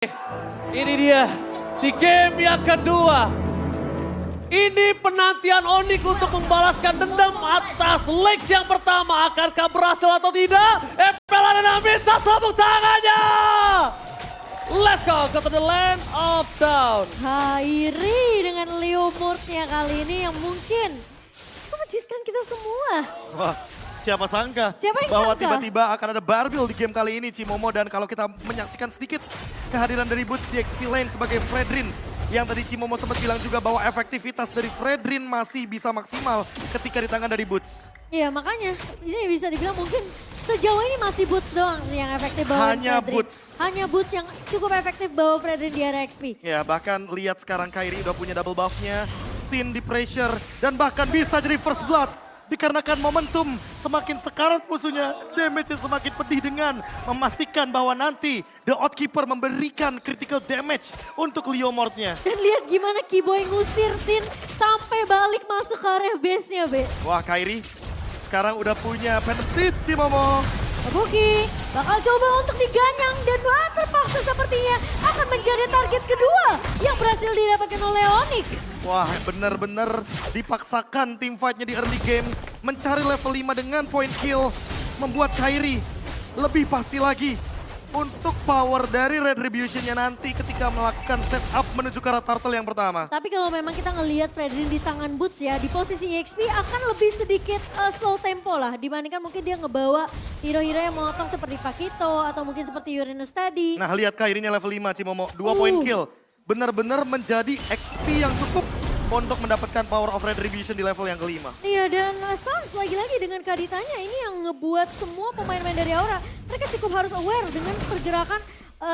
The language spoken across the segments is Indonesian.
Ini dia di game yang kedua. Ini penantian Onyx untuk membalaskan dendam atas leg yang pertama. Akankah berhasil atau tidak? FPL Arena minta tepuk tangannya. Let's go to the land of down. Kairi dengan Leo Murtnya kali ini yang mungkin cukup mengejutkan kita semua. Wah, siapa sangka Siapa yang bahwa sangka? tiba-tiba akan ada Barbil di game kali ini Cimomo. Dan kalau kita menyaksikan sedikit kehadiran dari Boots di XP lane sebagai Fredrin. Yang tadi Cimomo sempat bilang juga bahwa efektivitas dari Fredrin masih bisa maksimal ketika di tangan dari Boots. Iya makanya ini bisa dibilang mungkin sejauh ini masih Boots doang yang efektif bawa Hanya Fredrin. Boots. Hanya Boots yang cukup efektif bawa Fredrin di area XP. Ya bahkan lihat sekarang Kairi udah punya double buffnya, Sin di pressure, dan bahkan bisa jadi first blood. Dikarenakan momentum semakin sekarat musuhnya, damage-nya semakin pedih dengan memastikan bahwa nanti The Oathkeeper memberikan critical damage untuk Leomord-nya. Dan lihat gimana Keyboy ngusir Sin sampai balik masuk ke area base-nya, Be. Wah Kairi sekarang udah punya Phantom Steed Cimomo. Kabuki bakal coba untuk diganyang dan terpaksa sepertinya akan menjadi target kedua yang berhasil didapatkan oleh Onyx. Wah bener-bener dipaksakan tim fight-nya di early game. Mencari level 5 dengan point kill. Membuat Kairi lebih pasti lagi untuk power dari Retribution-nya nanti ketika melakukan setup menuju ke arah turtle yang pertama. Tapi kalau memang kita ngelihat Fredrin di tangan Boots ya, di posisinya XP akan lebih sedikit slow tempo lah. Dibandingkan mungkin dia ngebawa hero-hero yang motong seperti Pakito atau mungkin seperti Uranus tadi. Nah lihat Kairinya level 5 Cimomo, 2 point kill. Benar-benar menjadi XP yang cukup untuk mendapatkan power of Retribution di level yang kelima. Iya dan Sans lagi-lagi dengan kaditanya ini yang ngebuat semua pemain-pemain dari Aura. Mereka cukup harus aware dengan pergerakan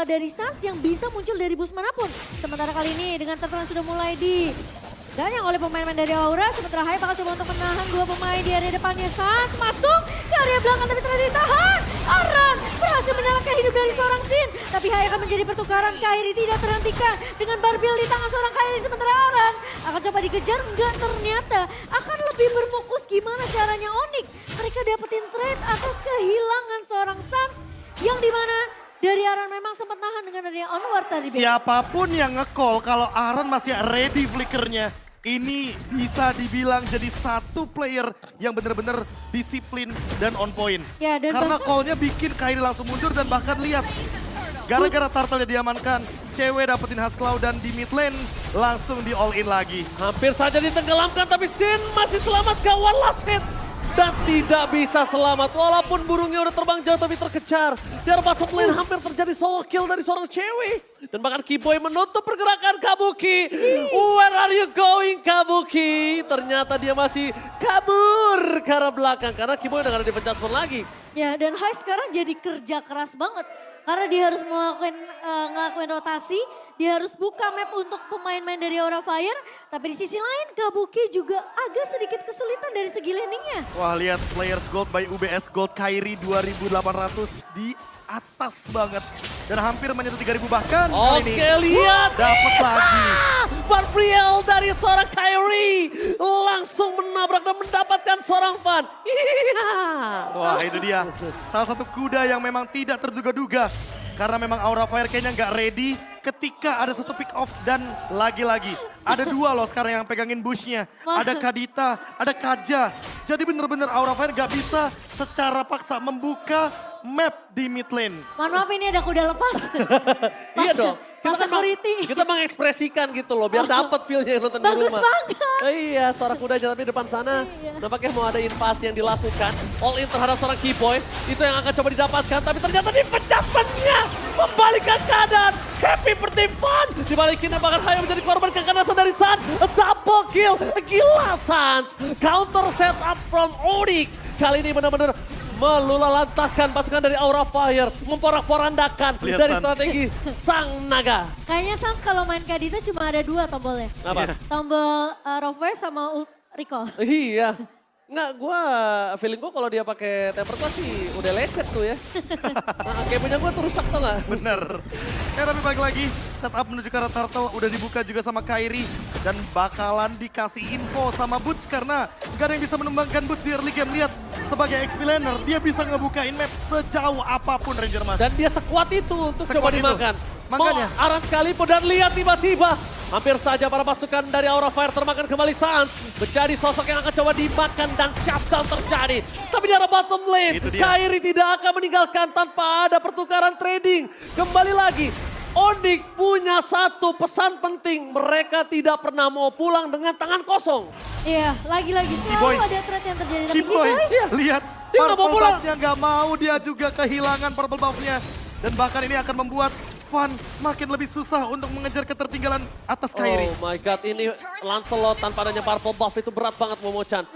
dari Sans yang bisa muncul dari boost manapun. Sementara kali ini dengan turtle yang sudah mulai diganyang oleh pemain-pemain dari Aura. Sementara Hai bakal coba untuk menahan dua pemain di area depannya. Sans masuk ke area belakang tapi ternyata ditahan. Aran berhasil menyelamatkan hidup dari seorang Sin. Tapi Hai akan menjadi pertukaran. Kairi tidak terhentikan dengan Barbil di tangan seorang Kairi. Sementara Aran akan coba dikejar. Enggak, ternyata akan lebih berfokus gimana caranya Onyx. Mereka dapetin trade atas kehilangan seorang Sans. Yang dimana dari Aran memang sempat nahan dengan adanya Onward tadi. Ben. Siapapun yang nge-call kalau Aran masih ready flickernya. Ini bisa dibilang jadi satu player yang benar-benar disiplin dan on point. Ya, dan Karena bahkan- call-nya bikin Kairi langsung mundur dan bahkan lihat. Gara-gara turtle-nya diamankan, cewek dapetin Hasclaw dan di mid lane langsung di all in lagi. Hampir saja ditenggelamkan tapi Sin masih selamat ke one last hit. Dan tidak bisa selamat walaupun burungnya udah terbang jauh tapi terkejar. Di arah bottom lane hampir terjadi solo kill dari seorang cewek. Dan bahkan Keyboy menutup pergerakan Kabuki. Where are you going Kabuki? Ternyata dia masih kabur ke arah belakang karena Keyboy udah gak ada di adjustment lagi. Ya dan Hai sekarang jadi kerja keras banget. Karena dia harus ngelakuin rotasi. Dia harus buka map untuk pemain-pemain dari Aura Fire. Tapi di sisi lain Kabuki juga agak sedikit kesulitan dari segi landingnya. Wah lihat Players Gold by UBS Gold Kairi 2800 di atas banget. Dan hampir menyentuh 3000 bahkan kali ini. Oke lihat. Dapat lagi. Barbriel dari seorang Kairi langsung menabrak dan mendapatkan seorang fan. Iya. Wah itu dia, salah satu kuda yang memang tidak terduga-duga. Karena memang Aura Fire kayaknya nggak ready ketika ada satu pick off dan lagi-lagi. Ada dua loh sekarang yang pegangin bushnya. Ada Kadita, ada Kaja. Jadi bener-bener Aura Fire nggak bisa secara paksa membuka map di mid lane. Mohon maaf ini ada kuda lepas. Iya dong. Pas security. Kita mengekspresikan gitu loh biar dapat feel-nya yang nonton di Bagus rumah. banget. Iya, seorang kuda jalan di depan sana. Iya. Nampaknya mau ada invasi yang dilakukan. All in terhadap seorang Keyboy. Itu yang akan coba didapatkan. Tapi ternyata di adjustment-nya membalikan keadaan. Happy per tim Fun. Dibalikinnya bahkan Hayo menjadi korban kekanasan dari Sans. Double kill. Gila Sans. Counter set up from Onyx. Kali ini benar-benar melulalantahkan pasukan dari Aura Fire. Memporak-porandakan Lihat dari Sans. strategi Sang Naga. Kayaknya Sans kalau main Kadita cuma ada dua tombolnya. Apa? Tombol Rover sama Recall. Iya. Enggak, feeling gue kalau dia pakai temper glass sih udah lecet tuh ya. Nah, kayak punya gue tuh rusak tuh gak? Bener. Tapi balik lagi, setup menuju ke arah turtle udah dibuka juga sama Kairi. Dan bakalan dikasih info sama Boots karena gak ada yang bisa menumbangkan Boots di early game. Lihat, sebagai XP laner, dia bisa ngebukain map sejauh apapun Ranger Mas. Dan dia sekuat itu untuk Sekuat coba itu. dimakan. Makanya. Mau Aran sekalipun dan lihat tiba-tiba. Hampir saja para pasukan dari Aura Fire termakan kembali Sans. Menjadi sosok yang akan coba dimakan dan shutdown terjadi. Tapi di arah bottom lane, Itu dia. Kairi tidak akan meninggalkan tanpa ada pertukaran trading. Kembali lagi, Onyx punya satu pesan penting. Mereka tidak pernah mau pulang dengan tangan kosong. Iya, lagi-lagi Kiboy. selalu ada threat yang terjadi. Tapi Kiboy, Kiboy, lihat Dia nggak mau purple pulang. buff-nya nggak mau, dia juga kehilangan purple buff-nya. Dan bahkan ini akan membuat Van makin lebih susah untuk mengejar ketertinggalan atas Kairi. Oh my god, ini Lancelot tanpa adanya purple buff itu berat banget Momo-chan.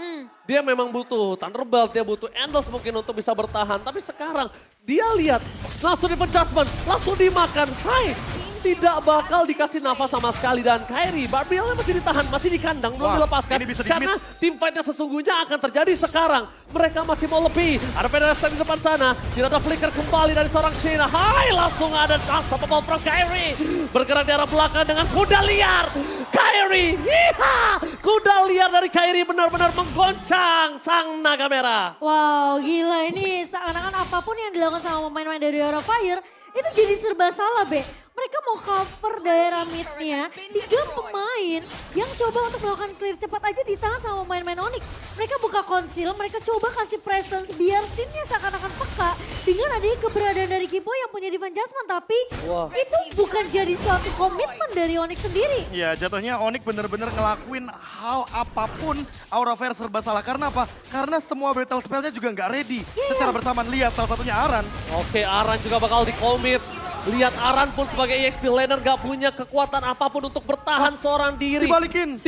Dia memang butuh Thunderbolt, dia butuh Endless mungkin untuk bisa bertahan. Tapi sekarang dia lihat langsung di penjasmen, langsung dimakan. Hai, tidak bakal dikasih nafas sama sekali. Dan Kairi, Barbielnya masih ditahan, masih di kandang, belum Wah, dilepaskan. ini bisa Karena tim fight-nya sesungguhnya akan terjadi sekarang. Mereka masih mau lebih. Ada Penderasta di depan sana. Tidak ada flicker kembali dari seorang Shayna. Hai, langsung ada unstoppable from Kairi. Bergerak di arah belakang dengan kuda liar. Kairi, hiha! Kuda liar dari Kairi benar-benar menggoncang sang naga merah. wow gila ini seakan-akan apapun yang dilakukan sama pemain-pemain dari Aura Fire itu jadi serba salah, Be. Mereka mau cover daerah mid-nya, 3 pemain yang coba untuk melakukan clear cepat aja ditahan sama pemain-pemain Onyx. Mereka buka konsil, mereka coba kasih presence biar scene-nya seakan-akan peka dengan adanya keberadaan dari Kiboy yang punya defense judgment. Tapi Wah. itu bukan jadi suatu komitmen dari Onyx sendiri. Ya jatuhnya Onyx bener-bener ngelakuin hal apapun Aura Fire serba salah. Karena apa? Karena semua battle spellnya juga nggak ready. Secara bersamaan lihat salah satunya Aran. Oke, Aran juga bakal dikomit. Lihat Aran pun sebagai EXP laner gak punya kekuatan apapun untuk bertahan seorang diri. Dibalikin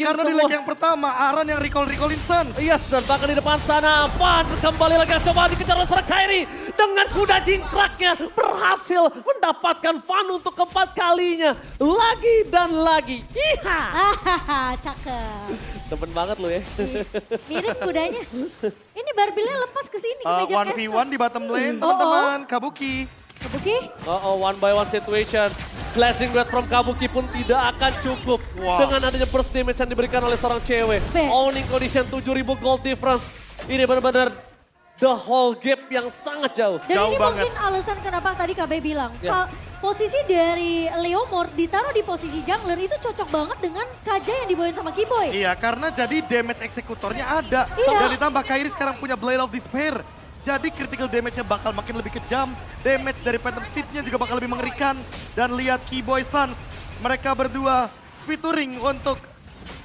Karena di semua. leg yang pertama Aran yang recall-recallin Suns. Yes, dan bahkan di depan sana Van kembali lagi coba dikejar oleh seorang Kairi. Dengan kuda jingkraknya berhasil mendapatkan Van untuk keempat kalinya. Lagi dan lagi. Iha! Hahaha, cakep. Demen banget lu ya. Mirip kudanya. Ini Barbilnya lepas ke sini ke meja 1v1 di bottom lane Oh, teman-teman. Kabuki. Oke. Oh, one by one situation. Blessing Breath from Kabuki pun tidak akan cukup. Wow. Dengan adanya burst damage yang diberikan oleh seorang cewek. Fair. Owning condition 7.000 gold difference. Ini benar-benar the whole gap yang sangat jauh. Dan Jauh ini banget. mungkin alasan kenapa tadi KB bilang. Ya. Posisi dari Leomord ditaruh di posisi jungler itu cocok banget dengan Kaja yang dibawain sama Kiboy. Iya karena jadi damage eksekutornya ada. Iya. Dan ditambah Kairi sekarang punya Blade of Despair. Jadi critical damage-nya bakal makin lebih kejam. Damage dari Phantom Steed-nya juga bakal lebih mengerikan. Dan lihat Kiboy Suns. Mereka berdua featuring untuk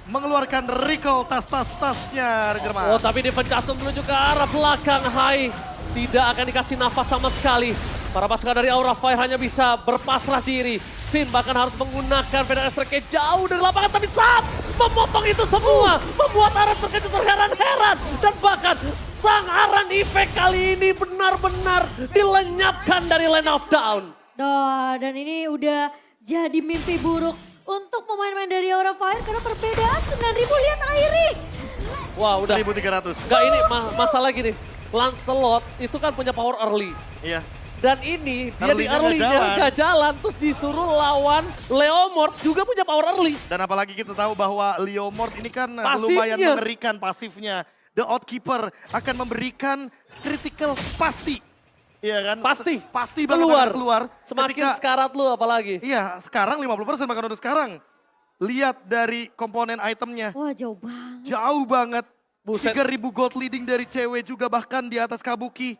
mengeluarkan recall tas-tasnya Ranger Oh, tapi di Jason menuju ke arah belakang. Hai, tidak akan dikasih nafas sama sekali. Para pasukan dari Aura Fire hanya bisa berpasrah diri. Sin bahkan harus menggunakan Feder Strike jauh dari lapangan. Tapi saat memotong itu semua, membuat Aran terkejut terheran-heran. Dan bahkan sang Aran Effect kali ini benar-benar dilenyapkan dari Land of Down. Duh, dan ini udah jadi mimpi buruk untuk pemain-pemain dari Aura Fire karena perbedaan 9.000, lihat Airi. Wah, udah. 1.300. Enggak, ini masalah gini. Lancelot itu kan punya power early. Iya. Dan ini dia di Early-nya nggak early-nya jalan. nggak jalan, terus disuruh lawan Leomord juga punya power early. Dan apalagi kita tahu bahwa Leomord ini kan Pasifnya. lumayan mengerikan pasifnya. The Outkeeper akan memberikan critical pasti. Iya kan? Pasti. Pasti banget akan keluar. Semakin Ketika- sekarat lu apalagi. Iya, sekarang 50% bahkan untuk sekarang. Lihat dari komponen itemnya. Wah jauh banget. Jauh banget. Buset. 3.000 gold leading dari cewek juga bahkan di atas Kabuki.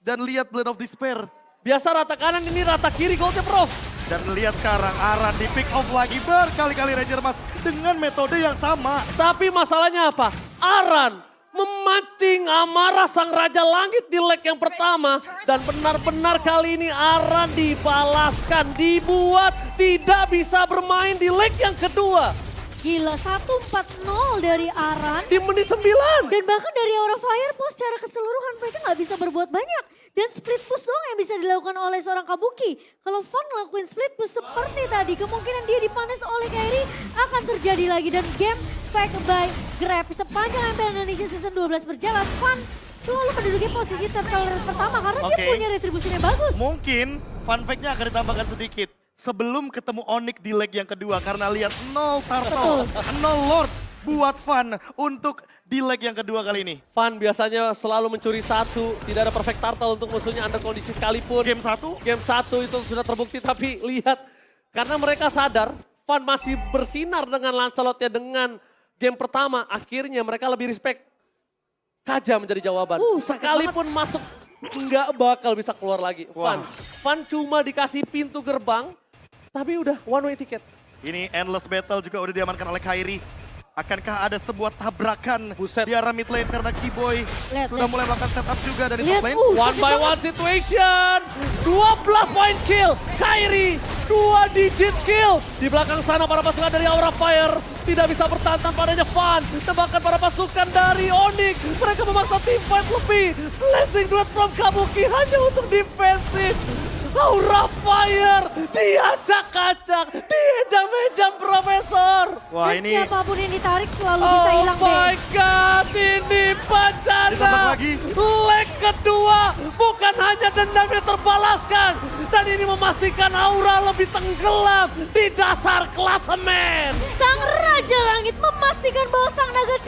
Dan lihat Blade of Despair. Biasa rata kanan, ini rata kiri goldnya Prof. Dan lihat sekarang Aran di pick off lagi berkali-kali Ranger Mas. Dengan metode yang sama. Tapi masalahnya apa? Aran memancing amarah sang Raja Langit di leg yang pertama. Dan benar-benar kali ini Aran dibalaskan, dibuat tidak bisa bermain di leg yang kedua. Gila, 1-4-0 dari Aran. Di menit 9. Dan bahkan dari Aura Fire pun secara keseluruhan mereka nggak bisa berbuat banyak. Dan split push doang yang bisa dilakukan oleh seorang Kabuki. Kalau Van ngelakuin split push seperti tadi, kemungkinan dia dipanis oleh Kairi akan terjadi lagi. Dan game back by Grab. Sepanjang MPL Indonesia Season 12 berjalan, Van selalu menduduki posisi turtle pertama karena dia Oke. punya retribusinya bagus. Mungkin fun fact-nya akan ditambahkan sedikit. Sebelum ketemu Onyx di leg yang kedua. Karena lihat 0 turtle, 0 lord. buat Fun untuk di leg yang kedua kali ini. Fun biasanya selalu mencuri satu, tidak ada perfect turtle untuk musuhnya under kondisi sekalipun. Game 1, Game 1 itu sudah terbukti, tapi lihat karena mereka sadar Fun masih bersinar dengan Lancelotnya dengan game pertama, akhirnya mereka lebih respect. Kaja menjadi jawaban. sakit Sekalipun masuk nggak bakal bisa keluar lagi. Wah. Fun cuma dikasih pintu gerbang, tapi udah one way ticket. ini endless battle juga udah diamankan oleh Kairi. Akankah ada sebuah tabrakan Buset. di arah mid lane karena Keyboy Lihat, sudah lihat. mulai melakukan setup juga dari Lihat, top lane. One by one situation. 12 point kill. Kairi 2 digit kill. Di belakang sana para pasukan dari Aura Fire tidak bisa bertahan tanpa adanya Fun. Tembakan para pasukan dari Onyx. Mereka memaksa team fight lebih. Blessing duet from Kabuki hanya untuk defensif. Aura Fire diacak-acak, diejam-ejam Profesor. Wah Dan ini siapapun yang ditarik selalu bisa Oh hilang my deh. God, ini Ditembak bencana. lagi. Leg kedua, bukan hanya dendam yang terbalaskan. Dan ini memastikan Aura lebih tenggelam di dasar klasemen. Sang Raja Langit memastikan bahwa Sang Naga